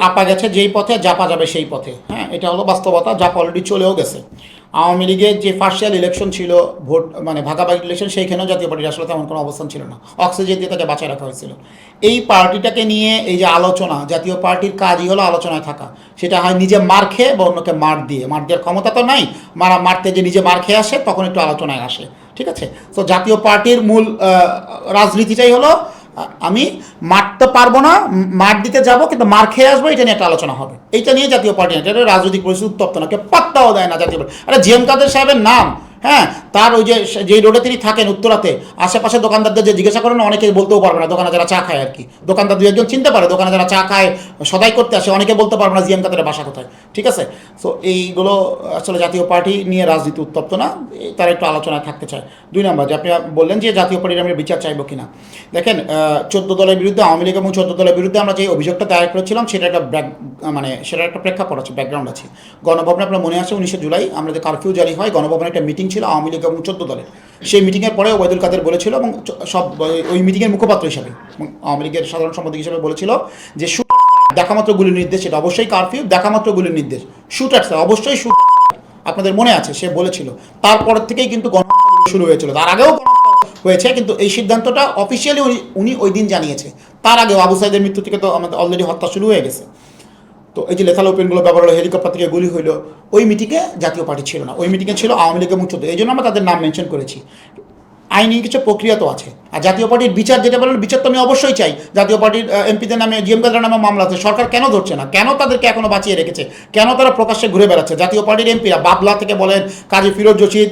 আপা গেছে যেই পথে, জাপা যাবে সেই পথে। হ্যাঁ, এটা হলো বাস্তবতা। জাপা অলরেডি চলেও গেছে। আওয়ামী লীগের যে পার্সিয়াল ইলেকশন ছিল, ভোট মানে ভাগাভাগি ইলেকশন, সেইখানেও জাতীয় পার্টির আসলে তেমন কোনো অবস্থান ছিল না, অক্সিজেন দিয়ে তাকে বাঁচায় রাখা হয়েছিল। এই পার্টিটাকে নিয়ে এই যে আলোচনা, জাতীয় পার্টির কাজই হলো আলোচনায় থাকা। সেটা হয় নিজে মার খেয়ে বা অন্যকে মার দিয়ে। মার দেওয়ার ক্ষমতা তো নাই, মারতে যে নিজে মার খেয়ে আসে তখন একটু আলোচনায় আসে। ঠিক আছে? তো জাতীয় পার্টির মূল রাজনীতিটাই হলো আমি মারতে পারবো না, মার দিতে যাবো কিন্তু মার খেয়ে আসবো, এটা নিয়ে একটা আলোচনা হবে। এইটা নিয়ে জাতীয় পার্টি, এটা রাজনৈতিক পরিস্থিতি উত্তপ্ত না, কেউ পাত্তাও দেয় না জাতীয় পার্টি। আরে জিএম কাদের সাহেবের নাম, হ্যাঁ, তার ওই যে যেই রোডে তিনি থাকেন উত্তরাতে, আশেপাশে দোকানদারদের যে জিজ্ঞাসা করেন, অনেকে বলতেও পারবে না। দোকানে যারা চা খায় আর কি, দোকানদার দু একজন চিনতে পারে, দোকানে যারা চা খায় সদাই করতে আসে, অনেকে বলতে পারবে না জিএম কাদের বাসা কোথায়। ঠিক আছে? সো এইগুলো আসলে জাতীয় পার্টি নিয়ে রাজনীতি উত্তপ্ত না, তারা একটু আলোচনায় থাকতে চায়। 2 নম্বর, যে আপনি বললেন যে জাতীয় পার্টির আমরা বিচার চাইবো কিনা। দেখেন, 14 দলের বিরুদ্ধে, আওয়ামী লীগ এবং 14 দলের বিরুদ্ধে আমরা যে অভিযোগটা দায়ের করেছিলাম, সেটা একটা সেটার একটা প্রেক্ষাপট আছে, ব্যাকগ্রাউন্ড আছে। গণভবনে আপনার মনে আছে 19 জুলাই আমরা যে কারফিউ জারি হয়, গণভবনে একটা মিটিং ছিল আওয়ামী লীগ এবং 14 দলের। সেই মিটিংয়ের পরে ওবায়দুল কাদের বলেছিল, এবং সব ওই মিটিংয়ের মুখপাত্র হিসাবে আওয়ামী লীগের সাধারণ সম্পাদক হিসেবে বলেছিল যে দেখামাত্র গুলির নির্দেশ, এটা অবশ্যই কারফিউ, দেখামাত্র গুলির নির্দেশ, শুট অ্যাট স্যার, অবশ্যই শুট। আপনাদের মনে আছে সে বলেছিল। তারপরের থেকেই কিন্তু গণহত্যা শুরু হয়েছিল, তার আগেও হয়েছে, কিন্তু এই সিদ্ধান্তটা অফিসিয়ালি উনি ওই দিন জানিয়েছে। তার আগে আবু সাইদের মৃত্যু থেকে তো আমাদের অলরেডি হত্যা শুরু হয়ে গেছে। তো এই যে লেথাল ওপেনগুলো ব্যবহার হলো, হেলিকপ্টার থেকে গুলি হইলো, ওই মিটিংয়ে জাতীয় পার্টি ছিল না, ওই মিটিংয়ে ছিল আওয়ামী লীগ এবং 14। এই জন্য আমরা তাদের নাম মেনশন করেছি। আইনি কিছু প্রক্রিয়া তো আছে। আর জাতীয় পার্টির বিচার যেটা বলেন, বিচার তো আমি অবশ্যই চাই। জাতীয় পার্টির এমপিদের নামে, জিএম কাদের নামে মামলা আছে, সরকার কেন ধরছে না? কেন তাদেরকে এখনো বাঁচিয়ে রেখেছে? কেন তারা প্রকাশ্যে ঘুরে বেড়াচ্ছে? জাতীয় পার্টির এমপিরা বাবলা থেকে বলেন, কাজী ফিরোজ রশিদ,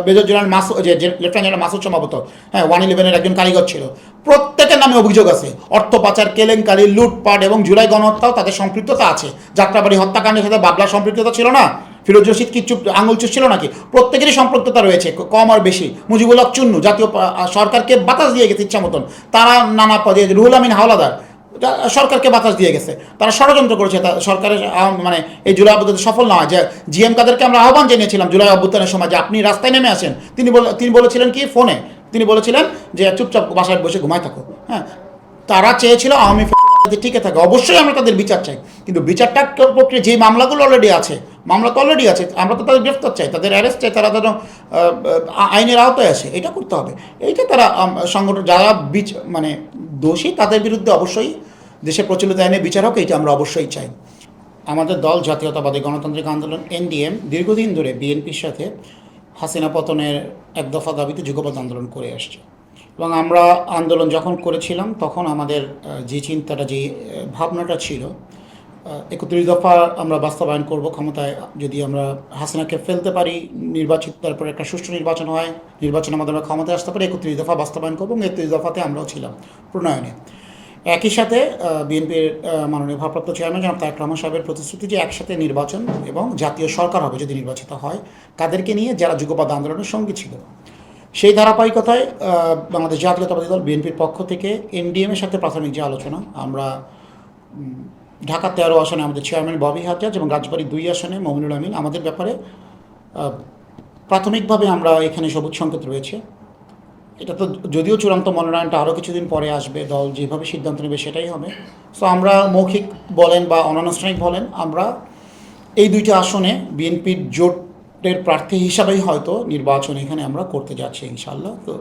মেজর জেনারেল মাসুদ, যে লেফটেন্যান্ট জেনারেল মাসুদ সম্ভবত, হ্যাঁ, 111-এর একজন কারিগর ছিল, প্রত্যেকের নামে অভিযোগ আছে। অর্থ পাচার, কেলেঙ্কারি, লুটপাট এবং জুলাই গণহত্যাও তাদের সম্পৃক্ততা আছে। যাত্রাবাড়ি হত্যাকাণ্ডের সাথে বাবলার সম্পৃক্ততা ছিল না? ফিরোজ রশিদ কি চুপ আঙুল চুষছিল নাকি? প্রত্যেকেরই সম্পৃক্ততা রয়েছে, কম আর বেশি। মুজিবুল হক চুন্নু জাতীয় সরকারকে বাতাস দিয়ে গেছে ইচ্ছা মতন, তারা নানা পদে। রুহুল আমিন হাওলাদার সরকারকে বাতাস দিয়ে গেছে, তারা ষড়যন্ত্র করেছে সরকারের মানে এই জুলাই অভ্যুত্থান সফল না হয়। যে জিএম কাদেরকে আমরা আহ্বান জানিয়েছিলাম জুলাই অভ্যুত্থানের সময় যে আপনি রাস্তায় নেমে আসেন, তিনি বলেছিলেন কি ফোনে, তিনি বলেছিলেন যে চুপচাপ বাসায় বসে ঘুমায় থাকো। হ্যাঁ, তারা চেয়েছিল আওয়ামী টিকে থাকে। অবশ্যই আমরা তাদের বিচার চাই, কিন্তু বিচারটা প্রক্রিয়া, যে মামলাগুলো অলরেডি আছে, মামলা তো অলরেডি আছে, আমরা তো তাদের গ্রেফতার চাই, তাদের অ্যারেস্ট চাই, তারা যেন আইনের আওতায় আসে, এটা করতে হবে। এইটা তারা সংগঠন যারা মানে দোষী, তাদের বিরুদ্ধে অবশ্যই দেশে প্রচলিত আইনে বিচার হোক, এইটা আমরা অবশ্যই চাই। আমাদের দল জাতীয়তাবাদী গণতান্ত্রিক আন্দোলন এনডিএম দীর্ঘদিন ধরে বিএনপির সাথে হাসিনা পতনের এক দফা দাবিতে যুগপৎ আন্দোলন করে আসছে। এবং আমরা আন্দোলন যখন করেছিলাম তখন আমাদের যে চিন্তাটা, যে ভাবনাটা ছিল, 31 দফা আমরা বাস্তবায়ন করব, ক্ষমতায় যদি আমরা হাসিনাকে ফেলতে পারি, নির্বাচিত, তারপরে একটা সুষ্ঠু নির্বাচন হয়, নির্বাচনের মাধ্যমে আমরা ক্ষমতায় আসতে পারি, 31 দফা বাস্তবায়ন করবো। এবং 31 দফাতে আমরাও ছিলাম প্রণয়নে। একই সাথে বিএনপির মাননীয় ভারপ্রাপ্ত চেয়ারম্যান জনাব তারেক রহমান সাহেবের প্রতিশ্রুতি যে একসাথে নির্বাচন এবং জাতীয় সরকার হবে যদি নির্বাচিত হয়, তাদেরকে নিয়ে যারা যুগপৎ আন্দোলনের সঙ্গী ছিল। সেই ধারাবাহিকতায় বাংলাদেশ জাতীয়তাবাদী দল বিএনপির পক্ষ থেকে এনডিএমের সাথে প্রাথমিক যে আলোচনা, আমরা ঢাকা 13 আসনে আমাদের চেয়ারম্যান ববি হাজ্জাজ এবং রাজবাড়ী 2 আসনে মমিনুল আমিন, আমাদের ব্যাপারে প্রাথমিকভাবে আমরা এখানে সবুজ সংকেত রয়েছে। এটা তো যদিও চূড়ান্ত মনোনয়নটা আরও কিছুদিন পরে আসবে, দল যেভাবে সিদ্ধান্ত নেবে সেটাই হবে। সো আমরা মৌখিক বলেন বা অনানুষ্ঠানিক বলেন, আমরা এই 2টা আসনে বিএনপির জোটের প্রার্থী হিসাবেই হয়তো নির্বাচন এখানে আমরা করতে যাচ্ছি ইনশাআল্লাহ। তো